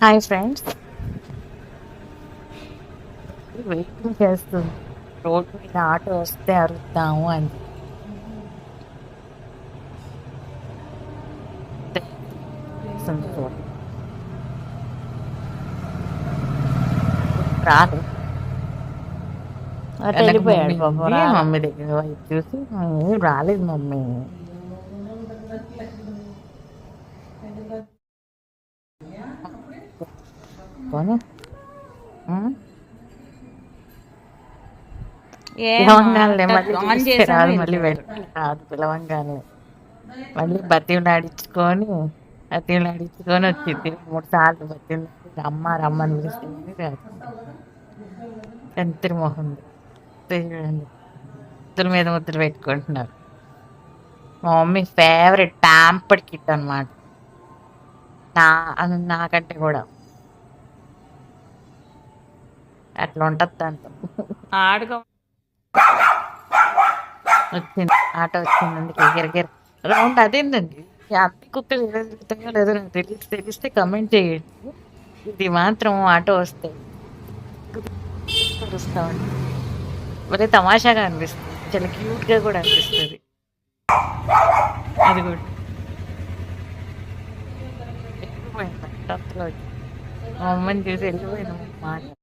Hi friends, waiting చేస్తుంది. Road మీద auto వస్తే అరుద్దాము అని చేస్తుంది చూడండి. రాదు. అటు వెనక వెళ్ళిపోయాడు మమ్మీ పాపం ఉంది. రాలా. మమ్మీ దగ్గర వైపు చూసి రాలేదు మమ్మీ. పోనీ. పిలవంగానే మళ్ళీ ఆన్ చూస్తే చేసాను రాదు, మళ్ళీ వెంటనే రాదు. పిలవంగానే మళ్ళీ బతిమలాడించుకొని వచ్చింది. 3 సార్లు బతిమలాడి రమ్మని పిలిస్తే రాదు. ఎంతరి మొహం చూడండి, ముద్దుల మీద ముద్దులు పెట్టుకుంటున్నారు. మా మమ్మీ ఫేవరెట్ ప్యాంపర్డ్ కిట్ అనమాట. నాకంటే కూడా అట్లా ఉంటుంది దాంతో. ఆడుకో. వచ్చింది ఆటో వచ్చింది, అందుకే గిరగిర రౌండ్ అదేందండి. అన్ని కుక్కలు తిరుగుతాయో లేదో నాకు తెలిస్తే కమెంట్ చేయండి. ఇది మాత్రం ఆటో వస్తే చూస్తామండి. భలే తమాషాగా అనిపిస్తుంది, చాలా క్యూట్గా కూడా అనిపిస్తుంది. అది కూడా వెళ్ళిపోయింది. మా అమ్మని చూసి వెళ్ళిపోయింది మాట.